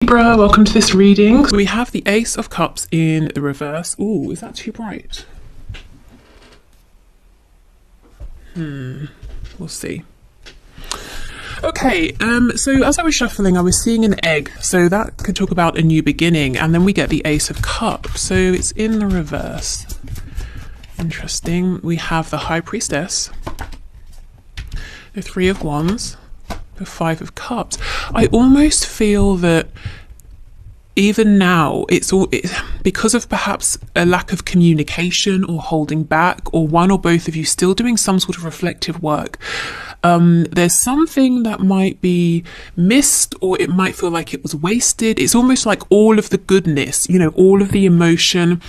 Libra, welcome to this reading. We have the Ace of Cups in the reverse. Ooh, is that too bright? We'll see. Okay, so as I was shuffling, I was seeing an egg, so that could talk about a new beginning, and then we get the Ace of Cups, so it's in the reverse. Interesting. We have the High Priestess, the Three of Wands, the Five of Cups. I almost feel that even now, it's because of perhaps a lack of communication or holding back, or one or both of you still doing some sort of reflective work. There's something that might be missed, or it might feel like it was wasted. It's almost like all of the goodness, all of the emotion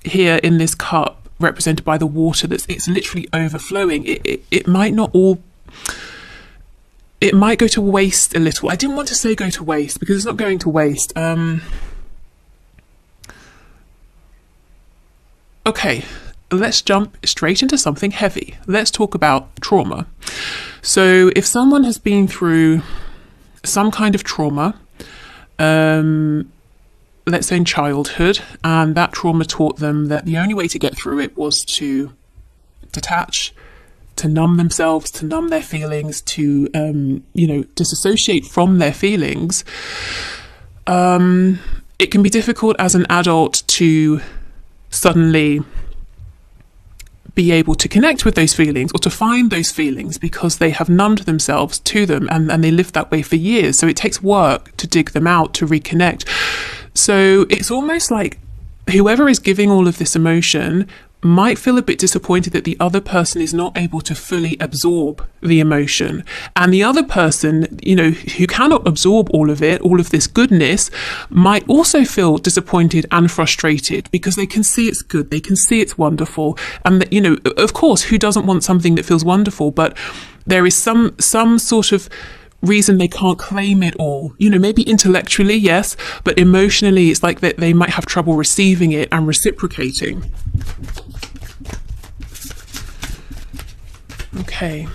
here in this cup, represented by the water, it's literally overflowing. It might not all. It might go to waste a little. I didn't want to say go to waste because it's not going to waste. Okay, let's jump straight into something heavy. Let's talk about trauma. So if someone has been through some kind of trauma, let's say in childhood, and that trauma taught them that the only way to get through it was to detach, to numb themselves, to numb their feelings, to, disassociate from their feelings, it can be difficult as an adult to suddenly be able to connect with those feelings or to find those feelings because they have numbed themselves to them and they lived that way for years. So it takes work to dig them out, to reconnect. So it's almost like whoever is giving all of this emotion might feel a bit disappointed that the other person is not able to fully absorb the emotion. And the other person, who cannot absorb all of it, all of this goodness, might also feel disappointed and frustrated because they can see it's good, they can see it's wonderful. And that, of course, who doesn't want something that feels wonderful? But there is some sort of reason they can't claim it all. Maybe intellectually, yes, but emotionally, it's like that they might have trouble receiving it and reciprocating. Okay.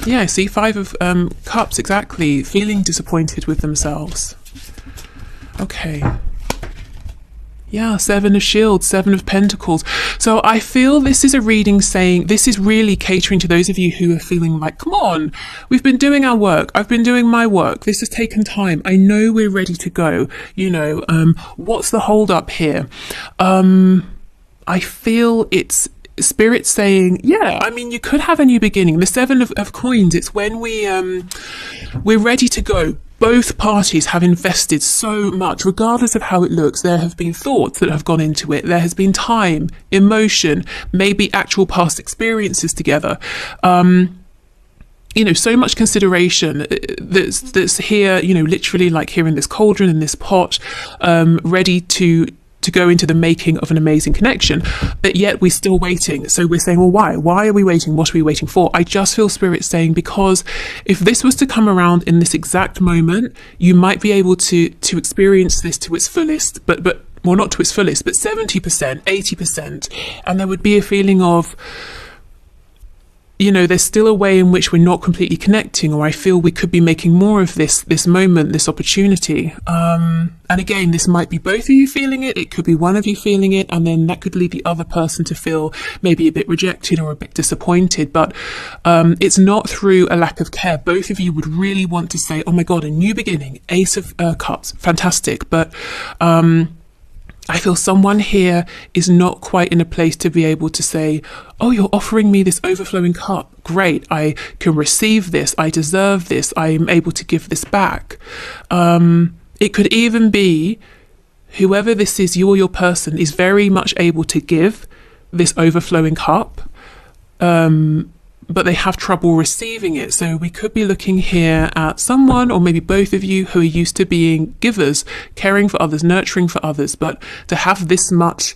Yeah, see, Five of Cups, exactly. Feeling disappointed with themselves. Okay. Yeah, Seven of Shields, Seven of Pentacles. So I feel this is a reading saying, this is really catering to those of you who are feeling like, come on, we've been doing our work. I've been doing my work. This has taken time. I know we're ready to go. What's the hold up here? I feel it's Spirit saying, you could have a new beginning. The Seven of Coins, it's when we're ready to go. Both parties have invested so much, regardless of how it looks. There have been thoughts that have gone into it. There has been time, emotion, maybe actual past experiences together. So much consideration that's here, literally like here in this cauldron, in this pot, ready to go into the making of an amazing connection, but yet we're still waiting. So we're saying, well, why are we waiting? What are we waiting for? I just feel Spirit saying, because if this was to come around in this exact moment, you might be able to experience this to its fullest, but well, not to its fullest, but 70%, 80%, and there would be a feeling of, there's still a way in which we're not completely connecting, or I feel we could be making more of this moment, this opportunity. And again, this might be both of you feeling it, it could be one of you feeling it, and then that could lead the other person to feel maybe a bit rejected or a bit disappointed. But it's not through a lack of care. Both of you would really want to say, oh my God, a new beginning, Ace of Cups, fantastic. But I feel someone here is not quite in a place to be able to say, oh, you're offering me this overflowing cup. Great. I can receive this. I deserve this. I'm able to give this back. It could even be whoever this is, you or your person, is very much able to give this overflowing cup, but they have trouble receiving it. So we could be looking here at someone, or maybe both of you, who are used to being givers, caring for others, nurturing for others, but to have this much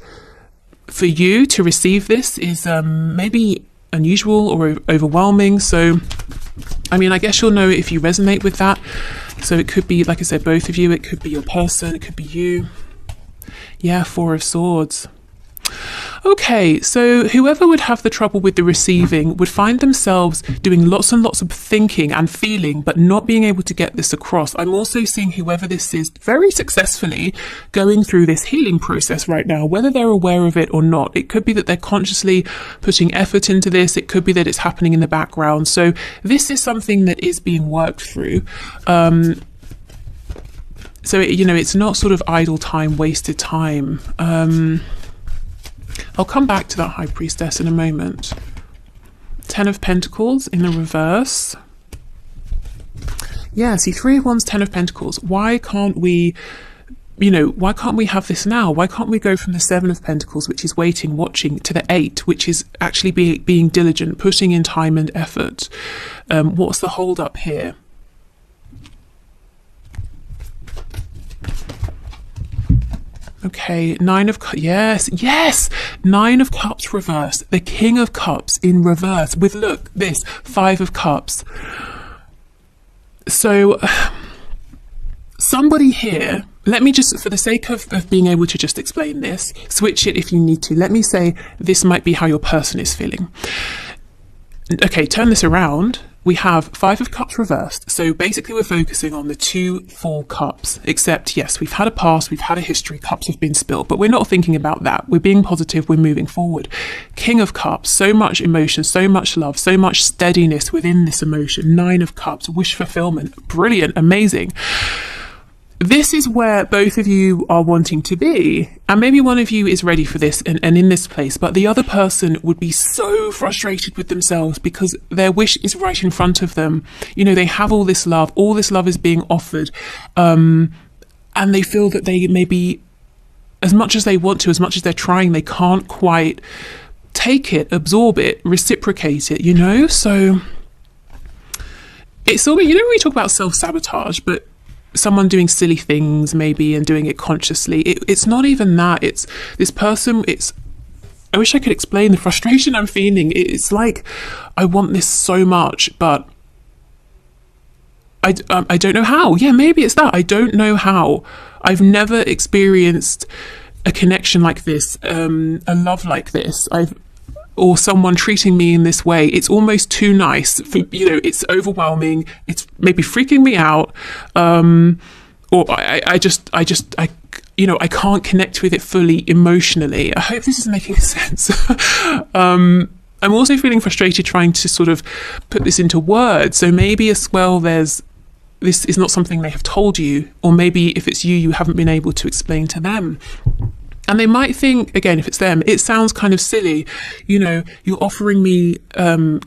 for you to receive this is maybe unusual or overwhelming. So, I guess you'll know if you resonate with that. So it could be, like I said, both of you, it could be your person, it could be you. Yeah, Four of Swords. Okay, so whoever would have the trouble with the receiving would find themselves doing lots and lots of thinking and feeling, but not being able to get this across. I'm also seeing whoever this is very successfully going through this healing process right now, whether they're aware of it or not. It could be that they're consciously putting effort into this. It could be that it's happening in the background. So this is something that is being worked through. So, it's not sort of idle time, wasted time. I'll come back to that High Priestess in a moment. 10 of Pentacles in the reverse. Yeah, see, 3 of Wands, 10 of Pentacles. Why can't we, why can't we have this now? Why can't we go from the 7 of Pentacles, which is waiting, watching, to the 8, which is actually being diligent, putting in time and effort? What's the hold up here? Okay, 9 of Cups, yes, 9 of Cups reversed, the King of Cups in reverse with, look, this, 5 of Cups. So, somebody here, let me just, for the sake of being able to just explain this, switch it if you need to. Let me say this might be how your person is feeling. Okay, turn this around. We have 5 of Cups reversed. So basically we're focusing on the 2 full cups, except yes, we've had a past, we've had a history, cups have been spilled, but we're not thinking about that. We're being positive, we're moving forward. King of Cups, so much emotion, so much love, so much steadiness within this emotion. 9 of Cups, wish fulfillment, brilliant, amazing. This is where both of you are wanting to be, and maybe one of you is ready for this and in this place, but the other person would be so frustrated with themselves because their wish is right in front of them. They have all this love is being offered, and they feel that they maybe, as much as they want to, as much as they're trying, they can't quite take it, absorb it, reciprocate it, So it's sort of, we talk about self-sabotage, but someone doing silly things maybe and doing it consciously. It's not even that. It's this person. I wish I could explain the frustration I'm feeling. It's like, I want this so much, but I don't know how. Yeah, maybe it's that. I don't know how. I've never experienced a connection like this, a love like this. Or someone treating me in this way. It's almost too nice for, it's overwhelming. It's maybe freaking me out. Or I can't connect with it fully emotionally. I hope this is making sense. I'm also feeling frustrated trying to sort of put this into words. So maybe as well, this is not something they have told you, or maybe if it's you haven't been able to explain to them. And they might think, again, if it's them, it sounds kind of silly. You're offering me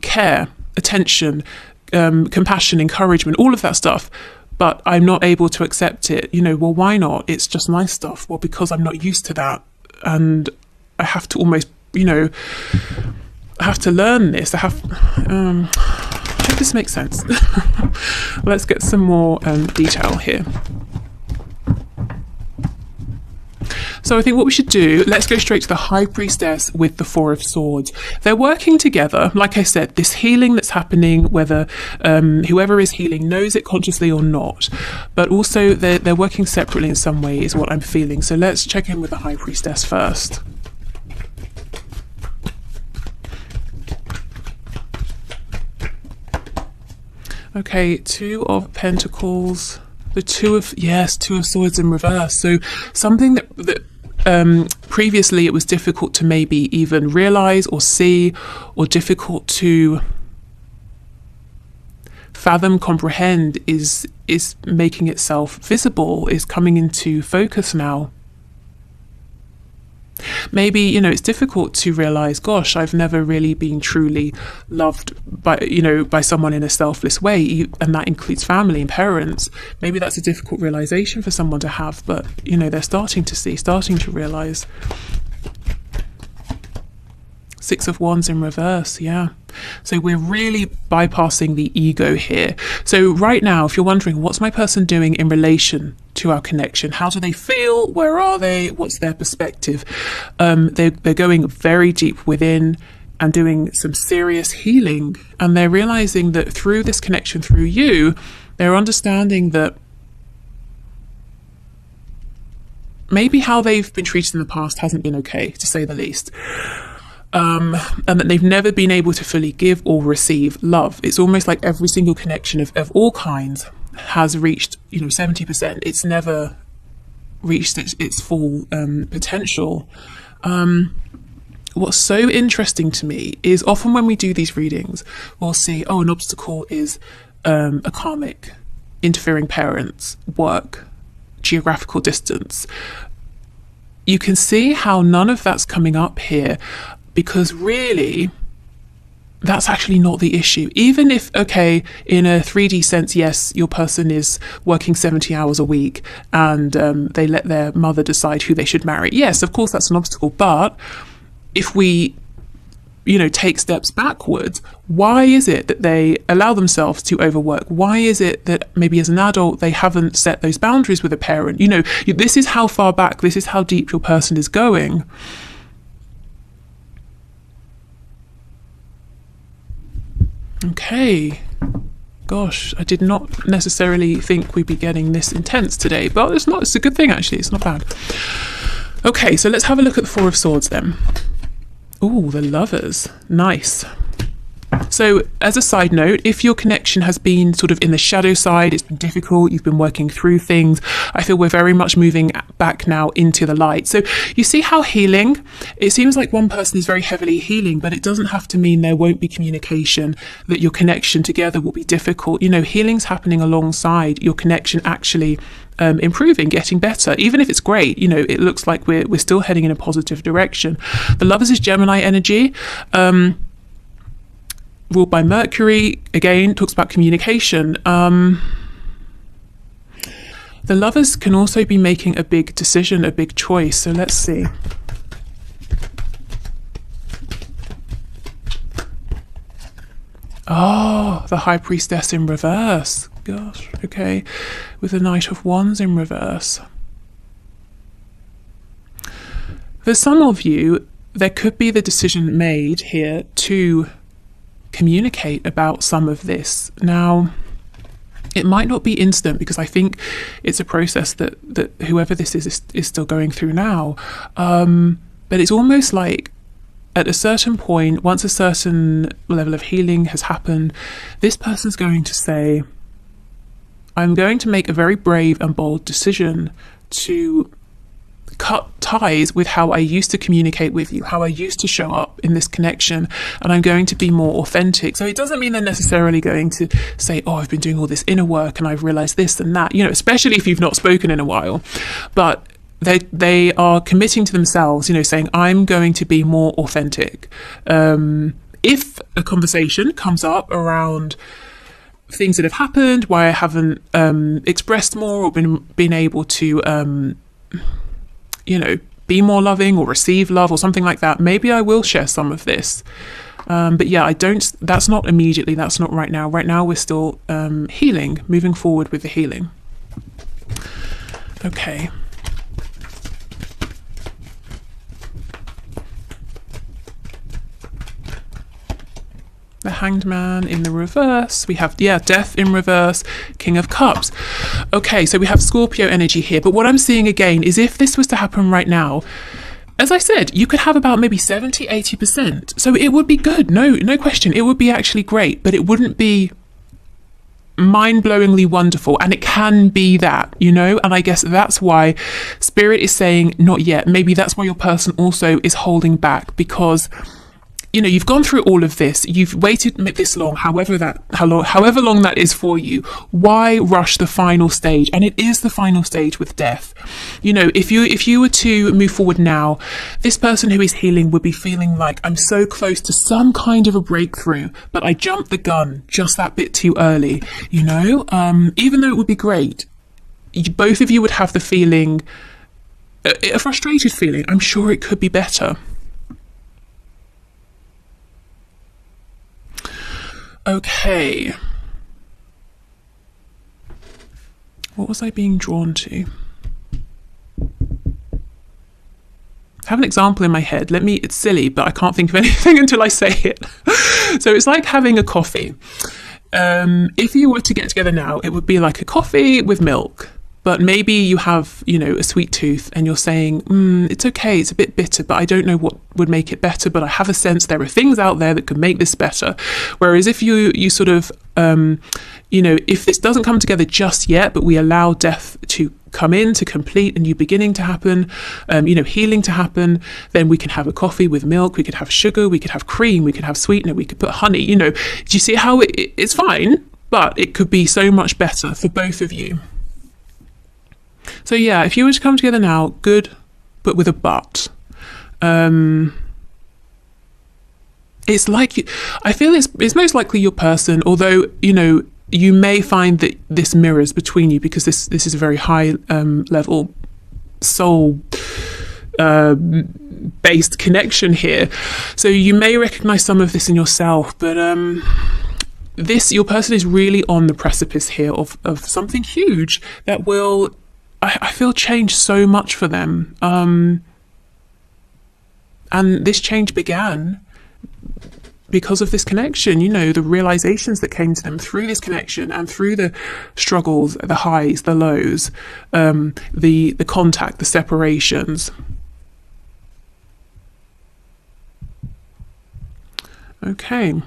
care, attention, compassion, encouragement, all of that stuff, but I'm not able to accept it. Well, why not? It's just my stuff. Well, because I'm not used to that. And I have to almost, I have to learn this. I hope this makes sense. Let's get some more detail here. So I think what we should do, let's go straight to the High Priestess with the 4 of Swords. They're working together. Like I said, this healing that's happening, whether whoever is healing knows it consciously or not, but also they're working separately in some way is what I'm feeling. So let's check in with the High Priestess first. Okay, 2 of Pentacles. The 2 of Swords in reverse. So something that previously it was difficult to maybe even realize or see, or difficult to fathom, comprehend, is making itself visible, is coming into focus now. Maybe, it's difficult to realize, gosh, I've never really been truly loved by someone in a selfless way, and that includes family and parents. Maybe that's a difficult realization for someone to have, but they're starting to realize. 6 of Wands in reverse, yeah. So we're really bypassing the ego here. So right now, if you're wondering, what's my person doing in relation to our connection? How do they feel? Where are they? What's their perspective? They're going very deep within and doing some serious healing. And they're realizing that through this connection, through you, they're understanding that maybe how they've been treated in the past hasn't been okay, to say the least. And that they've never been able to fully give or receive love. It's almost like every single connection of all kinds has reached, 70%. It's never reached its full potential. What's so interesting to me is often when we do these readings, we'll see, an obstacle is a karmic, interfering parents, work, geographical distance. You can see how none of that's coming up here, because really that's actually not the issue. Even if, okay, in a 3D sense, yes, your person is working 70 hours a week and they let their mother decide who they should marry. Yes, of course, that's an obstacle. But if we, take steps backwards, why is it that they allow themselves to overwork? Why is it that maybe as an adult, they haven't set those boundaries with a parent? This is how far back, this is how deep your person is going. Okay. Gosh, I did not necessarily think we'd be getting this intense today, but it's a good thing actually, it's not bad. Okay, so let's have a look at the Four of Swords then. Ooh, the Lovers. Nice. So as a side note, if your connection has been sort of in the shadow side, it's been difficult, you've been working through things, I feel we're very much moving back now into the light. So you see how healing, it seems like one person is very heavily healing, but it doesn't have to mean there won't be communication, that your connection together will be difficult. Healing's happening alongside your connection actually improving, getting better. Even if it's great, it looks like we're still heading in a positive direction. The Lovers is Gemini energy, ruled by Mercury, again, talks about communication. The Lovers can also be making a big decision, a big choice. So let's see. Oh, the High Priestess in reverse. Gosh, okay. With the Knight of Wands in reverse. For some of you, there could be the decision made here to communicate about some of this. Now, it might not be instant, because I think it's a process that whoever this is still going through now. But it's almost like at a certain point, once a certain level of healing has happened, this person's going to say, I'm going to make a very brave and bold decision to cut ties with how I used to communicate with you, how I used to show up in this connection, and I'm going to be more authentic. So it doesn't mean they're necessarily going to say, I've been doing all this inner work and I've realized this and that, especially if you've not spoken in a while. But they are committing to themselves, saying, I'm going to be more authentic. If a conversation comes up around things that have happened, why I haven't expressed more or been able to be more loving or receive love or something like that, maybe I will share some of this. But yeah, that's not immediately, that's not right now. Right now we're still healing, moving forward with the healing. Okay. The Hanged Man in the reverse. We have, Death in reverse, King of Cups. Okay, so we have Scorpio energy here. But what I'm seeing again is if this was to happen right now, as I said, you could have about maybe 70, 80%. So it would be good. No question. It would be actually great, but it wouldn't be mind-blowingly wonderful. And it can be that, and I guess that's why Spirit is saying not yet. Maybe that's why your person also is holding back, because you've gone through all of this, you've waited this long, however long that is for you. Why rush the final stage? And it is the final stage with death. If you were to move forward now, this person who is healing would be feeling like, I'm so close to some kind of a breakthrough, but I jumped the gun just that bit too early, even though it would be great. Both of you would have the feeling, a frustrated feeling. I'm sure it could be better. Okay. What was I being drawn to? I have an example in my head. It's silly, but I can't think of anything until I say it. So it's like having a coffee. If you were to get together now, it would be like a coffee with milk. but maybe you have, you know, a sweet tooth and you're saying, it's okay, it's a bit bitter, but I don't know what would make it better, but I have a sense there are things out there that could make this better. Whereas if you sort of, you know, if this doesn't come together just yet, but we allow death to come in, to complete a new beginning to happen, you know, healing to happen, then we can have a coffee with milk, we could have sugar, we could have cream, we could have sweetener, we could put honey, you know. Do you see how it's fine, but it could be so much better for both of you. So yeah, if you were to come together now, good, but with a but. It's like, I feel it's most likely your person, although, you know, you may find that this mirrors between you because this is a very high level soul based connection here. So you may recognize some of this in yourself, but your person is really on the precipice here of something huge that will, I feel, change so much for them. And this change began because of this connection, you know, the realizations that came to them through this connection and through the struggles, the highs, the lows, the contact, the separations. Okay.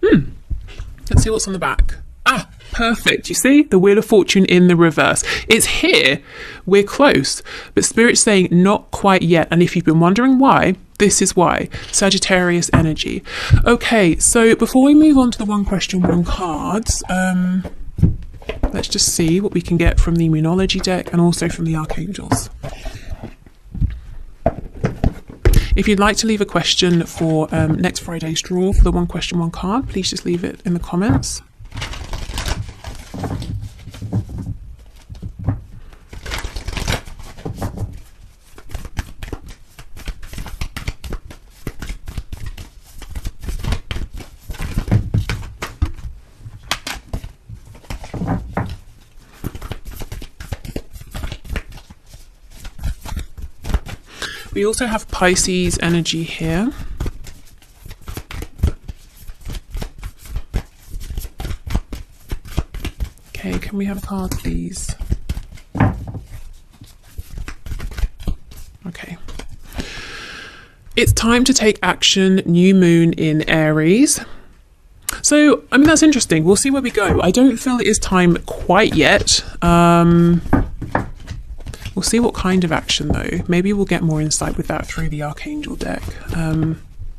Let's see what's on the back. Ah, perfect. You see the Wheel of Fortune in the reverse. It's here. We're close. But Spirit's saying not quite yet. And if you've been wondering why, this is why. Sagittarius energy. Okay, so before we move on to the one question, one cards, let's just see what we can get from the Immunology deck and also from the Archangels. If you'd like to leave a question for next Friday's draw for the one question, one card, please just leave it in the comments. We also have Pisces energy here. Okay, can we have a card, please? Okay. It's time to take action, new moon in Aries. So, I mean, that's interesting. We'll see where we go. I don't feel it is time quite yet. We'll see what kind of action, though. Maybe we'll get more insight with that through the Archangel deck.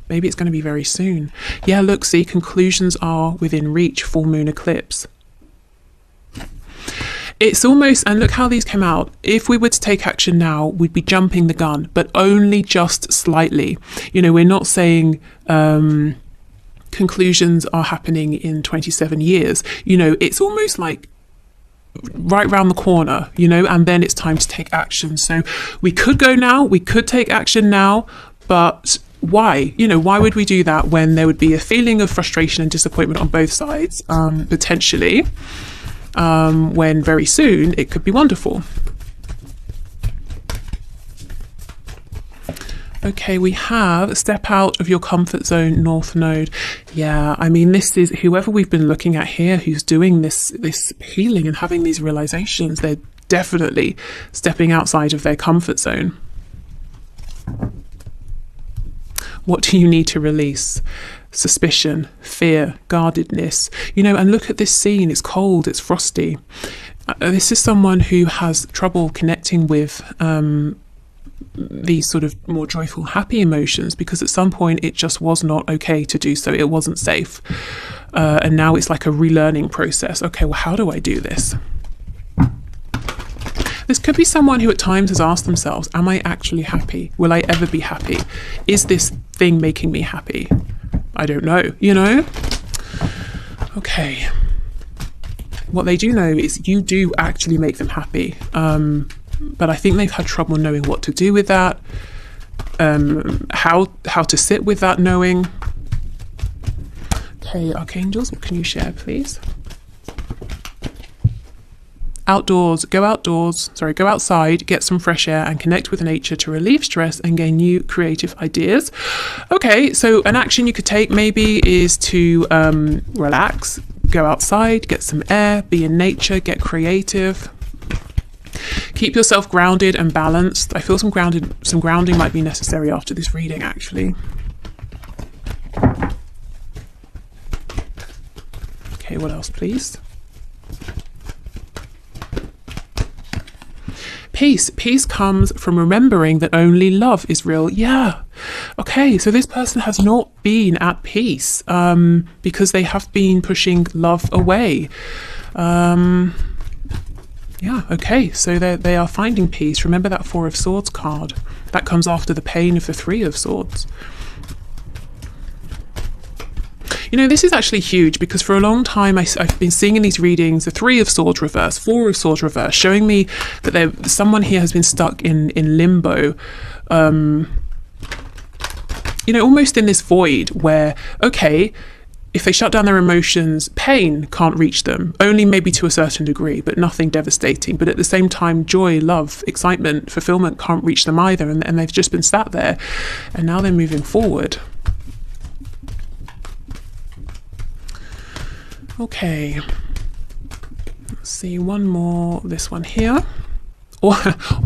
Maybe it's going to be very soon. Yeah, look, see, conclusions are within reach, full moon eclipse. It's almost, and look how these came out. If we were to take action now, we'd be jumping the gun, but only just slightly. You know, we're not saying conclusions are happening in 27 years. You know, it's almost like right round the corner, you know, and then it's time to take action. So we could go now, we could take action now, but why? You know, why would we do that when there would be a feeling of frustration and disappointment on both sides, potentially, when very soon it could be wonderful. Okay, we have step out of your comfort zone, North Node. Yeah, I mean, this is whoever we've been looking at here who's doing this healing and having these realizations. They're definitely stepping outside of their comfort zone. What do you need to release? Suspicion, fear, guardedness. You know, and look at this scene. It's cold, it's frosty. This is someone who has trouble connecting with these sort of more joyful, happy emotions, because at some point it just was not okay to do so. It wasn't safe. And now it's like a relearning process. Okay, well, how do I do this? This could be someone who at times has asked themselves, am I actually happy? Will I ever be happy? Is this thing making me happy? I don't know, you know? Okay. What they do know is you do actually make them happy. But I think they've had trouble knowing what to do with that, how to sit with that knowing. Okay, Archangels, what can you share, please? Outdoors, go outside, get some fresh air and connect with nature to relieve stress and gain new creative ideas. Okay, so an action you could take maybe is to relax, go outside, get some air, be in nature, get creative. Keep yourself grounded and balanced. I feel some grounding might be necessary after this reading, actually. Okay, what else, please? Peace. Peace comes from remembering that only love is real. Yeah. Okay, so this person has not been at peace because they have been pushing love away. Yeah, okay, so they are finding peace. Remember that Four of Swords card. That comes after the pain of the Three of Swords. You know, this is actually huge because for a long time I've been seeing in these readings the Three of Swords reverse, Four of Swords reverse, showing me that someone here has been stuck in limbo. You know, almost in this void where, okay, if they shut down their emotions, pain can't reach them, only maybe to a certain degree, but nothing devastating. But at the same time, joy, love, excitement, fulfillment can't reach them either. And they've just been sat there and now they're moving forward. Okay, let's see one more, this one here.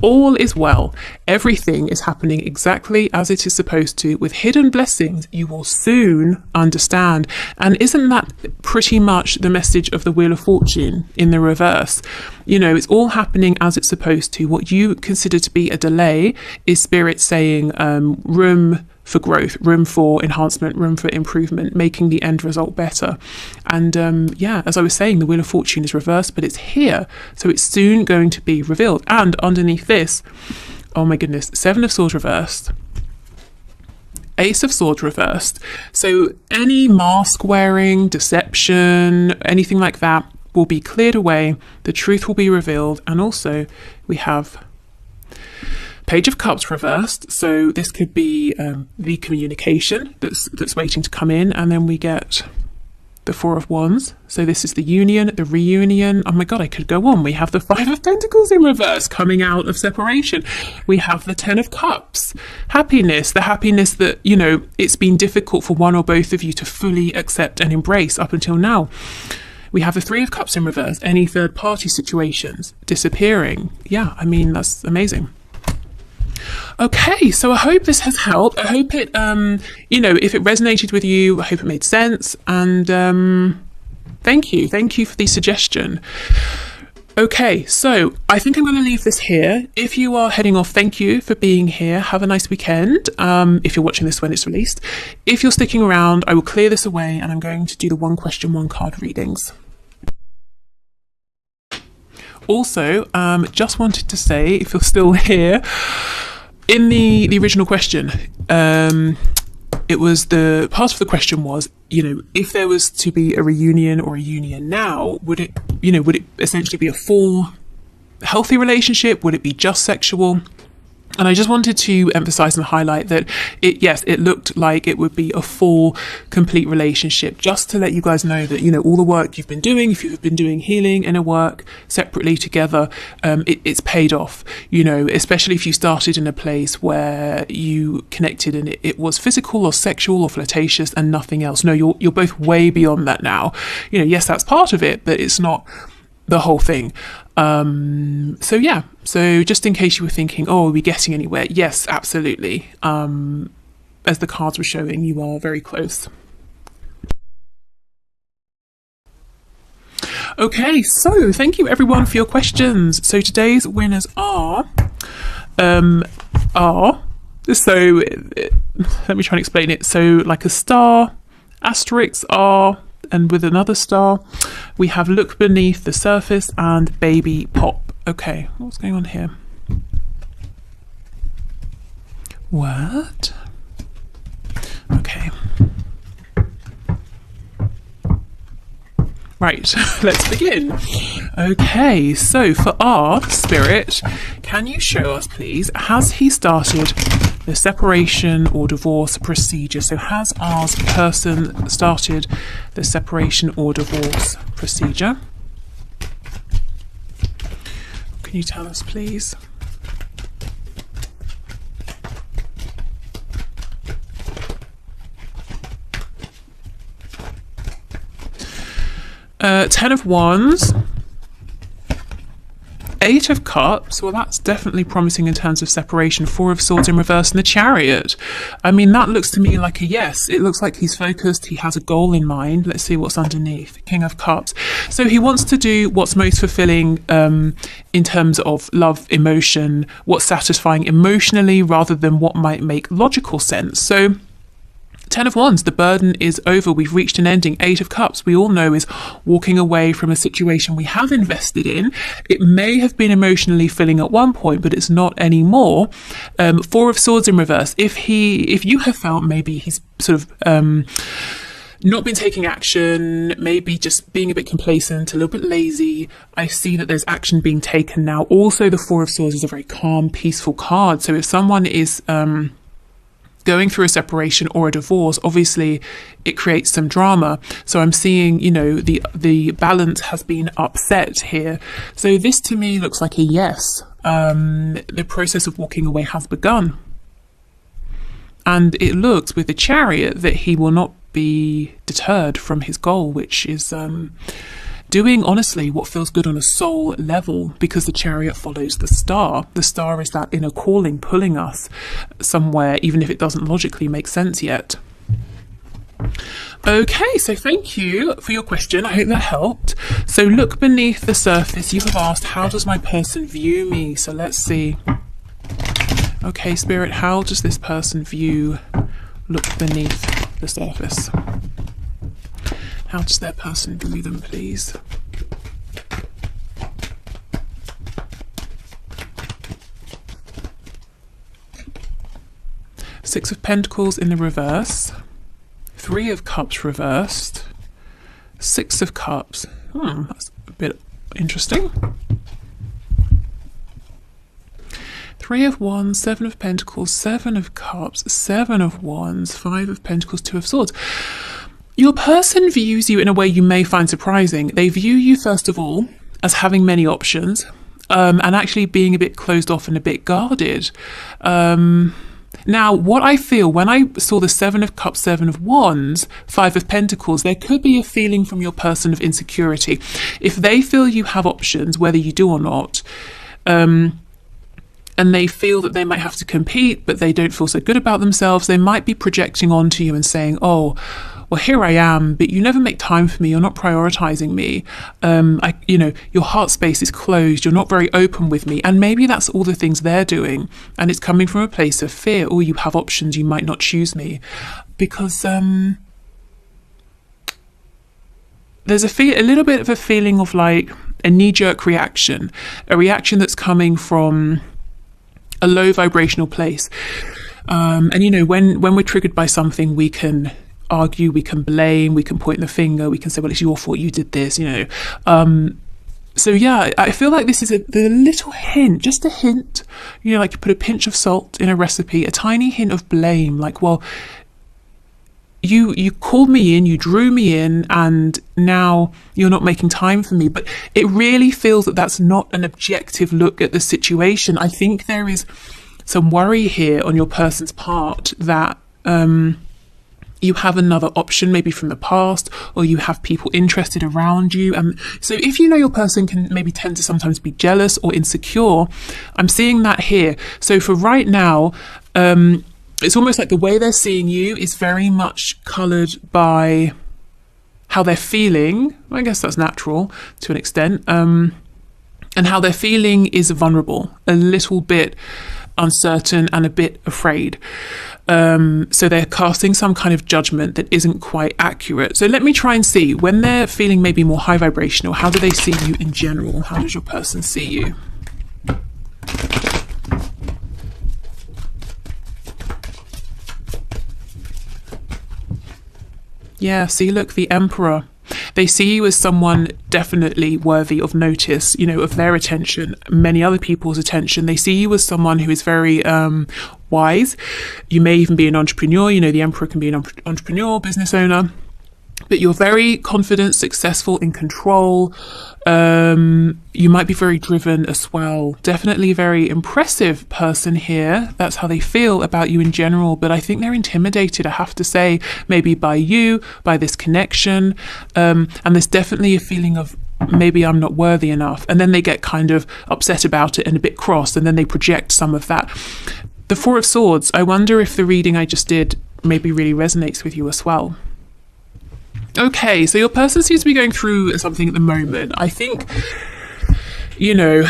All is well. Everything is happening exactly as it is supposed to. With hidden blessings, you will soon understand. And isn't that pretty much the message of the Wheel of Fortune in the reverse? You know, it's all happening as it's supposed to. What you consider to be a delay is Spirit saying room for growth, room for enhancement, room for improvement, making the end result better. And yeah, as I was saying, the Wheel of Fortune is reversed, but it's here, so it's soon going to be revealed. And underneath this, oh my goodness, Seven of Swords reversed, Ace of Swords reversed. So any mask wearing, deception, anything like that will be cleared away, the truth will be revealed. And also we have Page of Cups reversed, so this could be the communication that's waiting to come in, and then we get the Four of Wands. So this is the union, the reunion. Oh my god, I could go on. We have the Five of Pentacles in reverse, coming out of separation. We have the Ten of Cups, happiness, the happiness that, you know, it's been difficult for one or both of you to fully accept and embrace up until now. We have the Three of Cups in reverse, any third party situations disappearing. Yeah, I mean, that's amazing. Okay, so I hope this has helped. I hope it, you know, if it resonated with you, I hope it made sense. And thank you for the suggestion. Okay, so I think I'm going to leave this here. If you are heading off, thank you for being here. Have a nice weekend. If you're watching this when it's released. If you're sticking around, I will clear this away and I'm going to do the one question, one card readings. Also, just wanted to say, if you're still here, in the original question, it was the part of the question was, you know, if there was to be a reunion or a union now, would it essentially be a full healthy relationship? Would it be just sexual? And I just wanted to emphasize and highlight that it looked like it would be a full, complete relationship, just to let you guys know that, you know, all the work you've been doing, if you've been doing healing, inner work separately together, it's paid off, you know, especially if you started in a place where you connected and it was physical or sexual or flirtatious and nothing else. No, you're both way beyond that now. You know, yes, that's part of it, but it's not the whole thing. So yeah, so just in case you were thinking, oh, are we getting anywhere? Yes, absolutely. As the cards were showing, you are very close. Okay, so thank you everyone for your questions. So today's winners are so let me try and explain it. So like a star, asterisk are, and with another star, we have Look Beneath the Surface and Baby Pop. Okay, what's going on here? What? Okay. Right, let's begin. Okay, so for our Spirit, can you show us, please, has he started the separation or divorce procedure? So has our person started the separation or divorce procedure? Can you tell us, please? Ten of Wands, Eight of Cups, well, that's definitely promising in terms of separation. Four of Swords in reverse and the Chariot. I mean, that looks to me like a yes. It looks like he's focused. He has a goal in mind. Let's see what's underneath. King of Cups. So he wants to do what's most fulfilling in terms of love, emotion, what's satisfying emotionally rather than what might make logical sense. So Ten of Wands, the burden is over. We've reached an ending. Eight of Cups, we all know, is walking away from a situation we have invested in. It may have been emotionally filling at one point, but it's not anymore. Four of Swords in reverse. If you have felt maybe he's sort of not been taking action, maybe just being a bit complacent, a little bit lazy, I see that there's action being taken now. Also, the Four of Swords is a very calm, peaceful card. So if someone is going through a separation or a divorce, obviously it creates some drama. So I'm seeing, you know, the balance has been upset here. So this to me looks like a yes. The process of walking away has begun. And it looks with the Chariot that he will not be deterred from his goal, which is doing honestly what feels good on a soul level, because the Chariot follows the star. The star is that inner calling pulling us somewhere, even if it doesn't logically make sense yet. Okay, so thank you for your question. I hope that helped. So look beneath the surface. You have asked, how does my person view me? So let's see. Okay, Spirit, how does this person look beneath the surface? How does their person view them, please? Six of Pentacles in the reverse. Three of Cups reversed. Six of Cups. That's a bit interesting. Three of Wands, Seven of Pentacles, Seven of Cups, Seven of Wands, Five of Pentacles, Two of Swords. Your person views you in a way you may find surprising. They view you, first of all, as having many options, and actually being a bit closed off and a bit guarded. Now, what I feel when I saw the Seven of Cups, Seven of Wands, Five of Pentacles, there could be a feeling from your person of insecurity. If they feel you have options, whether you do or not, and they feel that they might have to compete, but they don't feel so good about themselves, they might be projecting onto you and saying, oh, well, here I am, but you never make time for me. You're not prioritizing me. Your heart space is closed. You're not very open with me. And maybe that's all the things they're doing. And it's coming from a place of fear. Oh, you have options. You might not choose me. Because there's a little bit of a feeling of like a knee-jerk reaction, a reaction that's coming from a low vibrational place. When we're triggered by something, we can argue, we can blame, we can point the finger, we can say, well, it's your fault, you did this, So yeah, I feel like this is the little hint, just a hint, like you put a pinch of salt in a recipe, a tiny hint of blame, like, well, you called me in, you drew me in, and now you're not making time for me. But it really feels that that's not an objective look at the situation. I think there is some worry here on your person's part that you have another option, maybe from the past, or you have people interested around you. So if your person can maybe tend to sometimes be jealous or insecure, I'm seeing that here. So for right now, it's almost like the way they're seeing you is very much coloured by how they're feeling. I guess that's natural to an extent. And how they're feeling is vulnerable, a little bit uncertain and a bit afraid. So they're casting some kind of judgment that isn't quite accurate. So let me try and see, when they're feeling maybe more high vibrational, how do they see you in general? How does your person see you? Yeah, see, look, the Emperor. They see you as someone definitely worthy of notice, of their attention, many other people's attention. They see you as someone who is very wise. You may even be an entrepreneur. The Emperor can be an entrepreneur, business owner. but you're very confident, successful, in control. You might be very driven as well. Definitely a very impressive person here. That's how they feel about you in general. But I think they're intimidated, I have to say, maybe by you, by this connection. And there's definitely a feeling of, maybe I'm not worthy enough. And then they get kind of upset about it and a bit cross, and then they project some of that. The Four of Swords, I wonder if the reading I just did maybe really resonates with you as well. Okay, so your person seems to be going through something at the moment. I think, you know,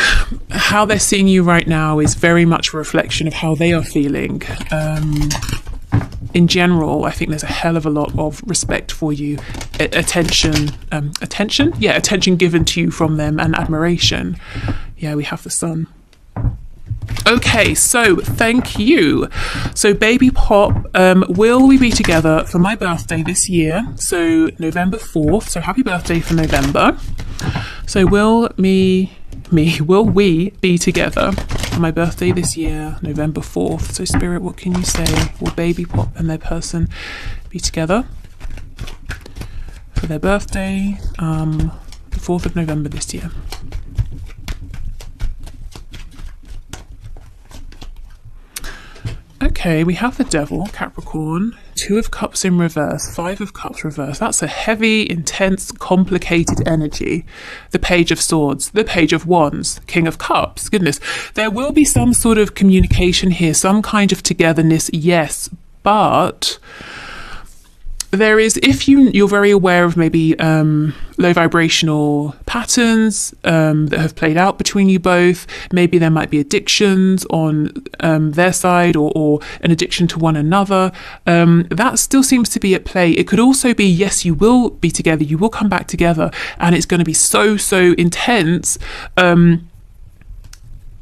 how they're seeing you right now is very much a reflection of how they are feeling. In general, I think there's a hell of a lot of respect for you, attention given to you from them, and admiration. Yeah, we have the Sun. Okay, so thank you. So Baby Pop, will we be together for my birthday this year? So November 4th. So happy birthday for November. So will we be together for my birthday this year, November 4th? So Spirit, what can you say? Will Baby Pop and their person be together for their birthday, the 4th of November this year? Okay, we have the Devil, Capricorn, 2 of Cups in reverse, 5 of Cups reverse. That's a heavy, intense, complicated energy. The Page of Swords, the Page of Wands, King of Cups. Goodness, there will be some sort of communication here, some kind of togetherness, yes, but there is, if you're very aware of maybe low vibrational patterns that have played out between you both, maybe there might be addictions on their side, or an addiction to one another, that still seems to be at play. It could also be, yes, you will be together, you will come back together, and it's going to be so intense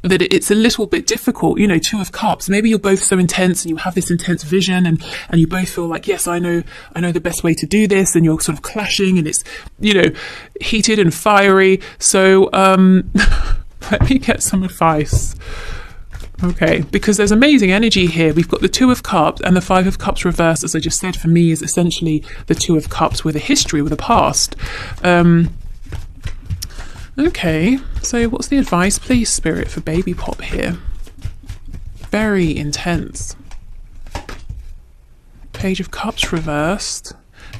that it's a little bit difficult. You know, 2 of Cups, maybe you're both so intense and you have this intense vision, and you both feel like, yes, I know the best way to do this, and you're sort of clashing, and it's, you know, heated and fiery. So let me get some advice. Okay, because there's amazing energy here. We've got the 2 of Cups and the 5 of Cups reversed, as I just said, for me is essentially the 2 of Cups with a history, with a past. Okay, so what's the advice, please, Spirit, for Baby Pop here? Very intense. Page of Cups reversed.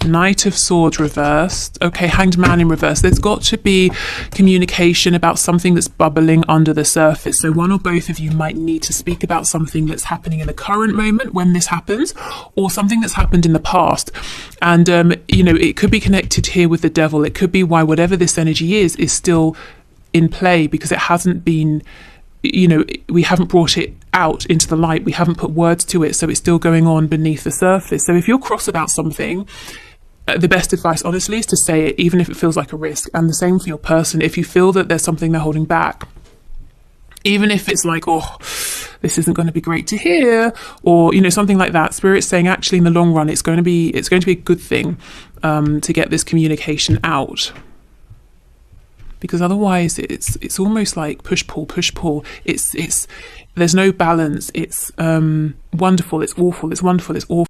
Knight of Swords reversed. Okay, Hanged Man in reverse. There's got to be communication about something that's bubbling under the surface. So one or both of you might need to speak about something that's happening in the current moment when this happens, or something that's happened in the past. And, you know, it could be connected here with the Devil. It could be why whatever this energy is still in play, because it hasn't been, you know, we haven't brought it out into the light. We haven't put words to it. So it's still going on beneath the surface. So if you're cross about something, the best advice, honestly, is to say it, even if it feels like a risk. And the same for your person. If you feel that there's something they're holding back, even if it's like, oh, this isn't going to be great to hear, or, you know, something like that, Spirit's saying, actually, in the long run, it's going to be a good thing to get this communication out. Because otherwise, it's almost like push pull. It's there's no balance. It's wonderful. It's awful. It's wonderful. It's awful.